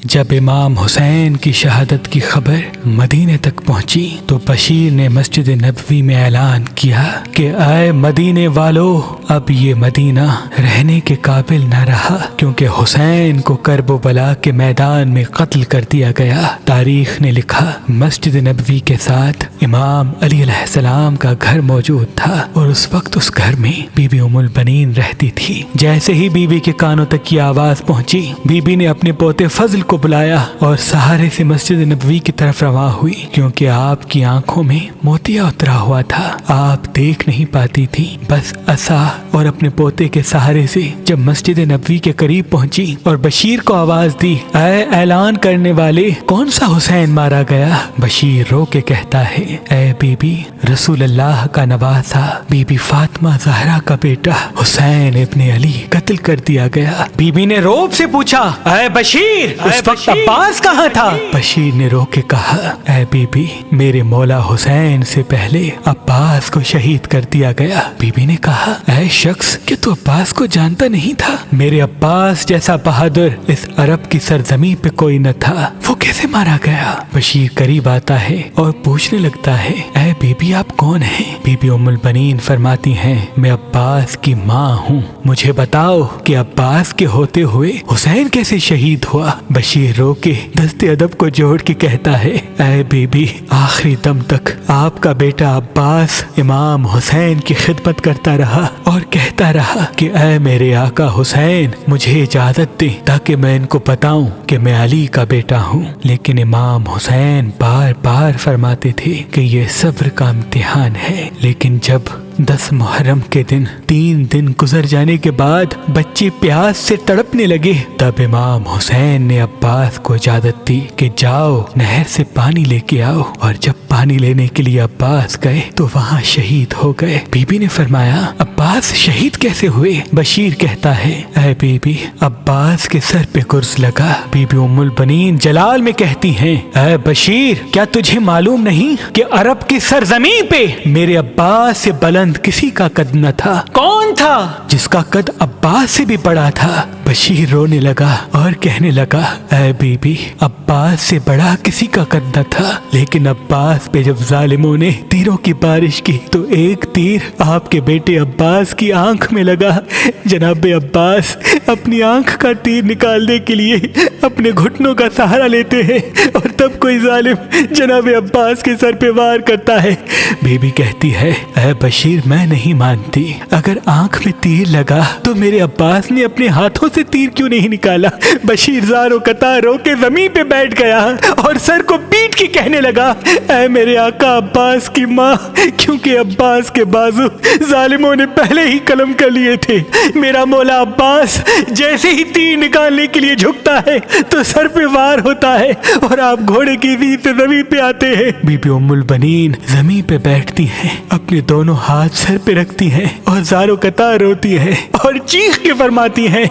جب امام حسین کی شہادت کی خبر مدینے تک پہنچی تو بشیر نے مسجد نبوی میں اعلان کیا کہ اے مدینے والو، اب یہ مدینہ رہنے کے قابل نہ رہا، کیونکہ حسین کو کرب و بلا کے میدان میں قتل کر دیا گیا۔ تاریخ نے لکھا مسجد نبوی کے ساتھ امام علی علیہ السلام کا گھر موجود تھا، اور اس وقت اس گھر میں بی بی ام البنین رہتی تھی۔ جیسے ہی بی بی کے کانوں تک یہ آواز پہنچی، بی بی نے اپنے پوتے فضل کو بلایا اور سہارے سے مسجد نبوی کی طرف رواں ہوئی، کیونکہ آپ کی آنکھوں میں موتیا اترا ہوا تھا۔ آپ دیکھ نہیں پاتی تھی، بس عصا اور اپنے پوتے کے سہارے سے جب مسجد نبوی کے قریب پہنچی اور بشیر کو آواز دی، اے اعلان کرنے والے، کون سا حسین مارا گیا؟ بشیر رو کے کہتا ہے، اے بی بی، رسول اللہ کا نواسا بی بی فاطمہ زہرا کا بیٹا حسین ابن علی قتل کر دیا گیا۔ بی بی نے روب سے پوچھا، اے بشیر، اس وقت عباس کہاں تھا؟ بشیر نے رو کے کہا، اے بی بی، میرے مولا حسین سے پہلے عباس کو شہید کر دیا گیا۔ بی بی نے کہا، اے شخص، کہ تو عباس کو جانتا نہیں تھا؟ میرے عباس جیسا بہادر اس عرب کی سرزمین پہ کوئی نہ تھا، وہ کیسے مارا گیا؟ بشیر قریب آتا ہے اور پوچھنے لگتا ہے، اے بی بی، آپ کون ہیں؟ بی بی ام البنین فرماتی ہیں، میں عباس کی ماں ہوں، مجھے بتاؤ کہ عباس کے ہوتے ہوئے حسین کیسے شہید ہوا؟ بشیر رو کے دست ادب کو جوڑ کے کہتا ہے، اے بی بی، آخری دم تک آپ کا بیٹا عباس امام حسین کی خدمت کرتا رہا اور کہتا رہا کہ اے میرے آقا حسین، مجھے اجازت دے تاکہ میں ان کو بتاؤں کہ میں علی کا بیٹا ہوں۔ لیکن امام حسین بار بار فرماتے تھے کہ یہ صبر کا امتحان ہے۔ لیکن جب 10 محرم کے دن 3 دن گزر جانے کے بعد بچے پیاس سے تڑپنے لگے، تب امام حسین نے عباس کو اجازت دی کہ جاؤ نہر سے پانی لے کے آؤ، اور جب پانی لینے کے لیے عباس گئے تو وہاں شہید ہو گئے۔ بی بی نے فرمایا، عباس شہید کیسے ہوئے؟ بشیر کہتا ہے، اے بی بی، عباس کے سر پہ قرص لگا۔ بی بی ام البنین جلال میں کہتی ہیں، اے بشیر، کیا تجھے معلوم نہیں کہ عرب کی سرزمین پہ میرے عباس سے بلند کسی کا قد نہ تھا؟ کون تھا جس کا قد عباس سے بھی بڑا تھا؟ بشیر رونے لگا اور کہنے لگا، اے بی بی، عباس سے بڑا کسی کا قد نہ تھا، لیکن عباس پہ جب ظالموں نے تیروں کی بارش کی تو ایک تیر آپ کے بیٹے عباس کی آنکھ میں لگا۔ جناب عباس اپنی آنکھ کا تیر نکالنے کے لیے اپنے گھٹنوں کا سہارا لیتے ہیں، اور تب کوئی ظالم جناب عباس کے سر پہ وار کرتا ہے۔ بی بی کہتی ہے، اے بشیر، میں نہیں مانتی، اگر آنکھ میں تیر لگا تو میرے عباس نے اپنے ہاتھوں سے تیر کیوں نہیں نکالا؟ بشیر زارو قطار رو کے زمین پہ بیٹھ گیا اور سر کو پیٹ کے کہنے لگا، اے میرے آقا عباس کی ماں، کیونکہ عباس کے بازو ظالموں نے پہلے ہی قلم کر لیے تھے۔ میرا مولا عباس جیسے ہی تیر نکالنے کے لیے جھکتا ہے تو سر پہ وار ہوتا ہے اور آپ گھوڑے کی زیر سے زمین پہ آتے ہیں۔ بی بی ام البنین زمین پہ بیٹھتی ہیں، اپنے دونوں ہاتھ سر پہ رکھتی ہیں اور زارو قطار روتی ہیں اور چیخ کے فرماتی ہیں،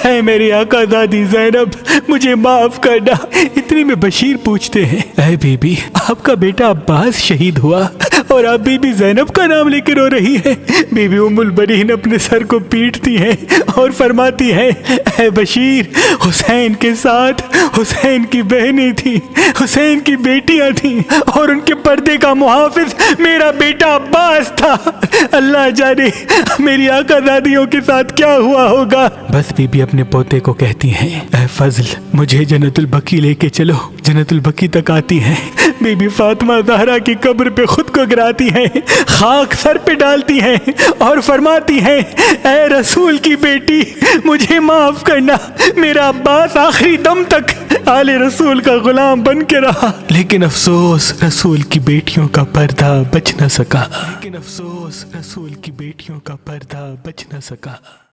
اے میرے آقا دادی زینب، مجھے معاف کرنا۔ اتنے میں بشیر پوچھتے ہیں، اے بی بی، آپ کا بیٹا عباس شہید ہوا اور آپ بی بی زینب کا نام لے کے رو رہی ہے؟ بی بی ام البنین اپنے سر کو پیٹتی ہیں اور فرماتی ہیں، اے بشیر، حسین کے ساتھ حسین کی بہنیں تھیں، حسین کی بیٹیاں تھیں، اور ان کے پردے کا محافظ میرا بیٹا عباس تھا۔ اللہ جانے میری آقا دادیوں کے ساتھ کیا ہوا ہوگا۔ بس بی بی اپنے پوتے کو کہتی ہیں، اے فضل، مجھے جنت البقیع لے کے چلو۔ جنت البقیع تک آتی ہیں، بی بی فاطمہ زہرا کی قبر پہ خود کو گراتی ہیں، خاک سر پہ ڈالتی ہیں اور فرماتی ہیں، اے رسول کی بیٹی، مجھے معاف کرنا، میرا عباس آخری دم تک آل رسول کا غلام بن کے رہا، لیکن افسوس رسول کی بیٹیوں کا پردہ بچ نہ سکا۔ لیکن افسوس رسول کی بیٹیوں کا پردہ بچ نہ سکا۔